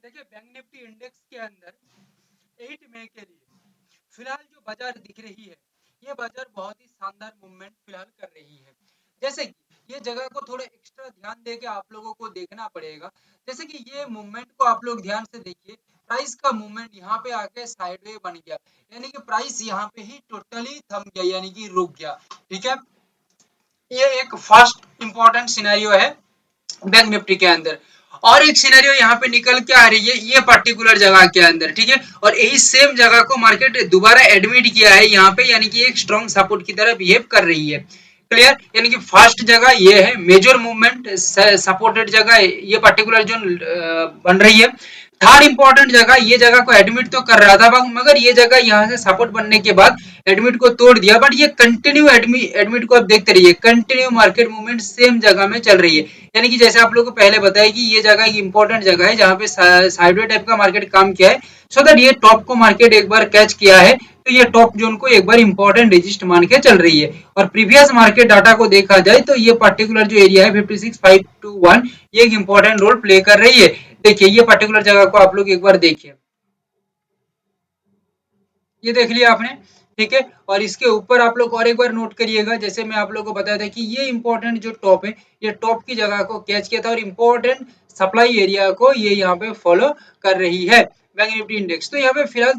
देखिए bank Nifty index के अंदर 8 मई के लिए फिलहाल जो बाजार दिख रही है, ये बाजार बहुत ही शानदार मूवमेंट फिलहाल कर रही है। जैसे कि ये जगह को थोड़ा एक्स्ट्रा ध्यान दे के आप लोगों को देखना पड़ेगा। जैसे कि ये मूवमेंट को आप लोग ध्यान से देखिए, प्राइस का मूवमेंट यहाँ पे आके साइडवे बन गया, यानी कि प्राइस यहाँ पे ही टोटली थम गया, यानी कि रुक गया। ठीक है, ये एक फर्स्ट इंपॉर्टेंट सिनेरियो है बैंक निफ्टी के अंदर। और एक सिनेरियो यहाँ पे निकल के आ रही है ये पर्टिकुलर जगह के अंदर, ठीक है। और यही सेम जगह को मार्केट दोबारा एडमिट किया है यहाँ पे, यानी कि एक स्ट्रॉन्ग सपोर्ट की तरह बिहेव कर रही है। क्लियर, यानी कि फर्स्ट जगह ये है मेजर मूवमेंट सपोर्टेड जगह, ये पर्टिकुलर जोन बन रही है। थर्ड इंपॉर्टेंट जगह, ये जगह को एडमिट तो कर रहा था मगर ये जगह यहाँ से सपोर्ट बनने के बाद एडमिट को तोड़ दिया, बट ये कंटिन्यू एडमिट को आप देखते रहिए, कंटिन्यू मार्केट मूवमेंट सेम जगह में चल रही है। यानी कि जैसे आप लोगों को पहले बताया कि ये जगह एक इंपॉर्टेंट जगह है जहाँ पे साइडवे टाइप का मार्केट काम किया है, सो दैट ये टॉप को मार्केट एक बार कैच किया है, तो ये टॉप जोन को एक बार इंपॉर्टेंट रजिस्ट मान के चल रही है। और प्रीवियस मार्केट डाटा को देखा जाए तो ये पर्टिकुलर जो एरिया है 56521, ये एक इंपॉर्टेंट रोल प्ले कर रही है। देखिए ये पर्टिकुलर जगह को आप लोग एक बार देखिए, ये देख लिया आपने, ठीक है। और इसके ऊपर आप लोग और एक बार नोट करिएगा, जैसे मैं आप लोगों को बताया था कि ये इंपॉर्टेंट जो टॉप है, ये टॉप की जगह को कैच किया था और इंपॉर्टेंट सप्लाई एरिया को ये यहाँ पे फॉलो कर रही है बैंक निफ्टी इंडेक्स। तो यहाँ पे फिलहाल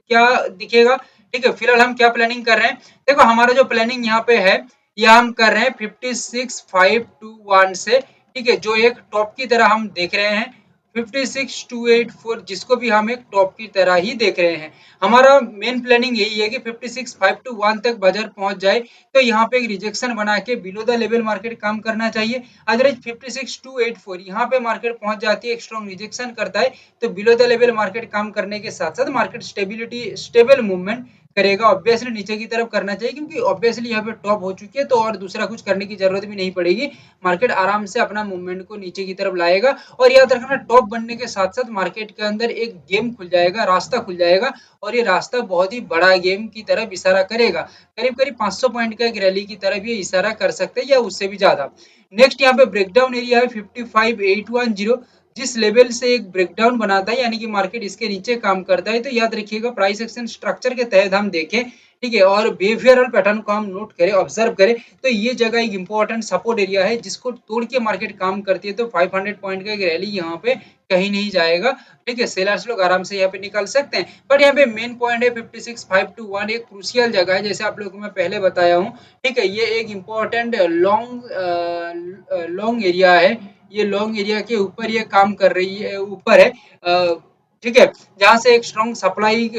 क्या दिखेगा, ठीक है। फिलहाल हम क्या प्लानिंग कर रहे हैं, देखो हमारा जो प्लानिंग यहाँ पे है, ये हम कर रहे हैं 56521 से, ठीक है, जो एक टॉप की तरह हम देख रहे हैं। 56284 जिसको भी हम एक टॉप की तरह ही देख रहे हैं। हमारा मेन प्लानिंग यही है कि 56521 तक बाजार पहुंच जाए, तो यहाँ पे एक रिजेक्शन बना के बिलो द लेवल मार्केट काम करना चाहिए। अदरवाइज 56284 यहाँ पे मार्केट पहुंच जाती है, एक स्ट्रॉन्ग रिजेक्शन करता है, तो बिलो द लेवल मार्केट काम करने के साथ साथ मार्केट स्टेबल मूवमेंट करेगा। ऑब्वियसली नीचे की तरफ करना चाहिए, क्योंकि ऑब्वियसली यहाँ पे टॉप हो चुकी है, तो और दूसरा कुछ करने की जरूरत भी नहीं पड़ेगी। मार्केट आराम से अपना मूवमेंट को नीचे की तरफ लाएगा। और याद रखना, टॉप बनने के साथ साथ मार्केट के अंदर एक गेम खुल जाएगा, रास्ता खुल जाएगा, और ये रास्ता बहुत ही बड़ा गेम की तरफ इशारा करेगा। करीब करीब 500 पॉइंट का एक रैली की तरफ ये इशारा कर सकते हैं, या उससे भी ज्यादा। नेक्स्ट यहाँ पे ब्रेकडाउन एरिया है 55810, जिस लेवल से एक ब्रेकडाउन बनाता है, यानी कि मार्केट इसके नीचे काम करता है, तो याद रखिएगा प्राइस एक्शन स्ट्रक्चर के तहत हम देखें, ठीक है, और बिहेवियरल पैटर्न को हम नोट करें, ऑब्जर्व करें, तो ये जगह एक इंपॉर्टेंट सपोर्ट एरिया है, जिसको तोड़ के मार्केट काम करती है। तो 500 पॉइंट का एक रैली यहाँ पे कहीं नहीं जाएगा, ठीक है। सेलर्स लोग आराम से यहाँ पे निकल सकते हैं, बट यहाँ पे मेन पॉइंट है 56521, एक क्रूशियल जगह है, जैसे आप लोगों को मैं पहले बताया हूँ, ठीक है। ये एक इंपॉर्टेंट लॉन्ग एरिया है, ये लॉन्ग एरिया के ऊपर ये काम कर रही है, ऊपर है, ठीक है, जहां से एक स्ट्रॉन्ग सप्लाई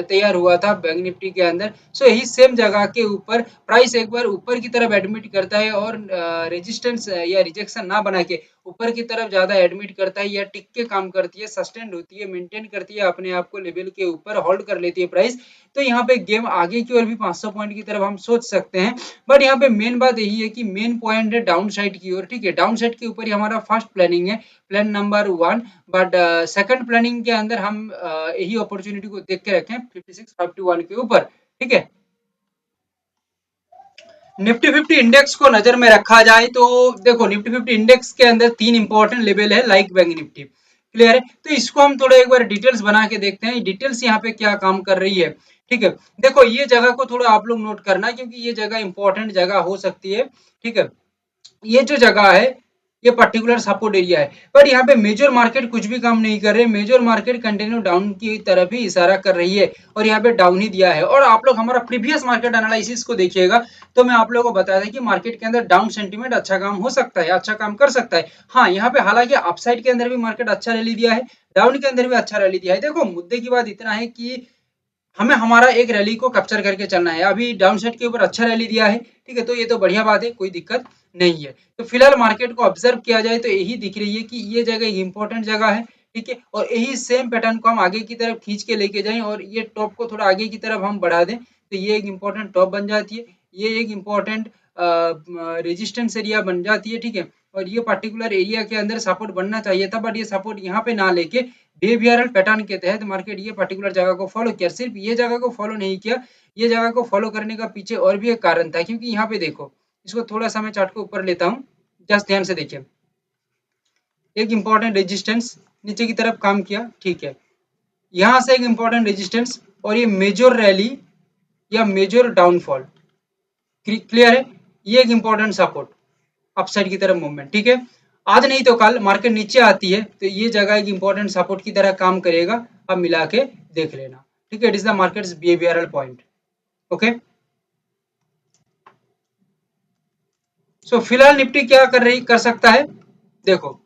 तैयार हुआ था बैंक निफ्टी के अंदर। सो यही सेम जगह के ऊपर प्राइस एक बार ऊपर की तरफ एडमिट करता है, और रेजिस्टेंस या रिजेक्शन ना बना के ऊपर की तरफ ज्यादा एडमिट करता है, या टिक के काम करती है, सस्टेन होती है, मेंटेन करती है अपने आप को लेवल के ऊपर, होल्ड कर लेती है प्राइस। तो यहाँ पे गेम आगे की ओर भी 500 पॉइंट की तरफ हम सोच सकते हैं। बट यहाँ पे मेन बात यही है कि मेन पॉइंट है डाउन साइड की ओर, ठीक है। डाउन साइड के ऊपर ही हमारा फर्स्ट प्लानिंग है, plan number 1। But second planning के अंदर हम यही अपॉर्चुनिटी को देख के रखें 56521 के ऊपर, ठीक है। निफ्टी 50 इंडेक्स को नजर में रखा जाए तो देखो, निफ्टी 50 इंडेक्स के अंदर तीन इंपॉर्टेंट लेवल है लाइक बैंक निफ्टी। क्लियर है, तो इसको हम थोड़ा एक बार डिटेल्स बना के देखते हैं, डिटेल्स यहाँ पे क्या काम कर रही है, ठीक है। देखो ये जगह को थोड़ा आप लोग नोट करना, क्योंकि ये जगह इंपॉर्टेंट जगह हो सकती है, ठीक है। ये जो जगह है, ये पर्टिकुलर सपोर्ट एरिया है, पर यहाँ पे मेजर मार्केट कुछ भी काम नहीं कर रहे, मेजर मार्केट कंटिन्यू डाउन की तरफ ही इशारा कर रही है, और यहाँ पे डाउन ही दिया है। और आप लोग हमारा प्रीवियस मार्केट एनालिसिस को देखिएगा, तो मैं आप लोगों को बताया था कि मार्केट के अंदर डाउन सेंटीमेंट अच्छा काम हो सकता है, अच्छा काम कर सकता है। हाँ, यहाँ पे हालांकि अपसाइड के अंदर भी मार्केट अच्छा रैली दिया है, डाउन के अंदर भी अच्छा रैली दिया है। देखो मुद्दे की बात इतना है कि हमें हमारा एक रैली को कैप्चर करके चलना है। अभी डाउन साइड के ऊपर अच्छा रैली दिया है, ठीक है, तो ये तो बढ़िया बात है, कोई दिक्कत नहीं है। तो फिलहाल मार्केट को ऑब्जर्व किया जाए तो यही दिख रही है कि ये जगह एक इंपॉर्टेंट जगह है, ठीक है। और यही सेम पैटर्न को हम आगे की तरफ खींच के लेके जाएं, और ये टॉप को थोड़ा आगे की तरफ हम बढ़ा दें, तो ये एक इंपॉर्टेंट टॉप बन जाती है, ये एक इंपॉर्टेंट रेजिस्टेंस एरिया बन जाती है, ठीक है। और ये पर्टिकुलर एरिया के अंदर सपोर्ट बनना चाहिए था, बट ये सपोर्ट यहाँ पे ना लेके बिहेवियरल पैटर्न के तहत मार्केट ये पर्टिकुलर जगह को फॉलो किया। सिर्फ ये जगह को फॉलो नहीं किया, ये जगह को फॉलो करने का पीछे और भी एक कारण था, क्योंकि यहाँ पे देखो, इसको थोड़ा सा मैं चार्ट को ऊपर लेता हूँ, जस्ट ध्यान से देखिए, एक इंपॉर्टेंट रेजिस्टेंस, नीचे की तरफ काम किया, ठीक है। यहाँ से एक इंपॉर्टेंट रेजिस्टेंस और ये मेजर रैली या मेजर डाउनफॉल, क्लियर है। ये एक इंपॉर्टेंट सपोर्ट, अपसाइड की तरफ मूवमेंट, ठीक है। आज नहीं तो कल मार्केट नीचे आती है तो ये जगह एक इंपॉर्टेंट सपोर्ट की तरह काम करेगा, अब मिला के देख लेना, ठीक है। It is the market's behavioural point, okay. So फिलहाल निफ्टी क्या कर सकता है, देखो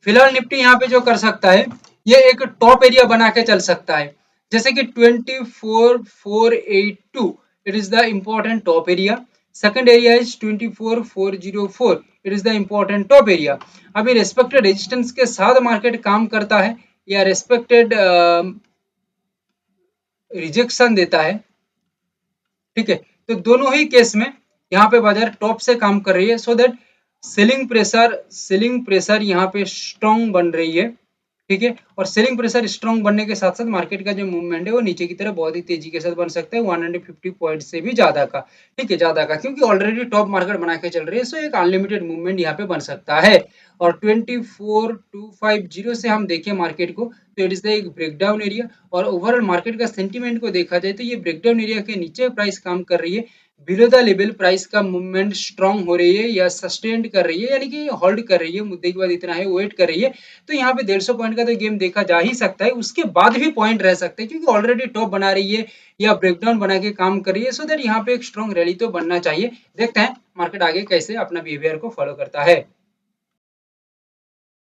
फिलहाल निफ्टी यहाँ पे जो कर सकता है, ये एक टॉप एरिया बना के चल सकता है, जैसे कि 24,482, it is the important top area. Second area is 24,404, it is the important top area. अभी रेस्पेक्टेड रेजिस्टेंस के साथ मार्केट काम करता है या रेस्पेक्टेड रिजेक्शन देता है, ठीक है। तो दोनों ही केस में यहाँ पे बाजार टॉप से काम कर रही है, सो दैट सेलिंग प्रेशर यहाँ पे स्ट्रॉन्ग बन रही है, ठीक है। और सेलिंग प्रेशर स्ट्रॉन्ग बनने के साथ साथ मार्केट का जो मूवमेंट है वो नीचे की तरफ बहुत ही तेजी के साथ बन सकता है, 150 पॉइंट से भी ज्यादा का, ठीक है, ज्यादा का, क्योंकि ऑलरेडी टॉप मार्केट बना के चल रही है, सो एक अनलिमिटेड मूवमेंट यहाँ पे बन सकता है। और 24,250 से हम देखें मार्केट को, तो इट इज द एक ब्रेकडाउन एरिया, और ओवरऑल मार्केट का सेंटीमेंट को देखा जाए तो ये ब्रेकडाउन एरिया के नीचे प्राइस काम कर रही है, बिलो द लेवल प्राइस का मूवमेंट स्ट्रांग हो रही है या सस्टेन्ड कर रही है, यानी कि होल्ड कर रही है, मुद्दे की बात इतना है, वेट कर रही है। तो यहाँ पे 150 पॉइंट का तो गेम देखा जा ही सकता है, उसके बाद भी पॉइंट रह सकते हैं, क्योंकि ऑलरेडी टॉप बना रही है या ब्रेकडाउन बना के काम कर रही है, सो दैट यहाँ पे एक स्ट्रॉन्ग रैली तो बनना चाहिए। देखते हैं मार्केट आगे कैसे अपना बिहेवियर को फॉलो करता है।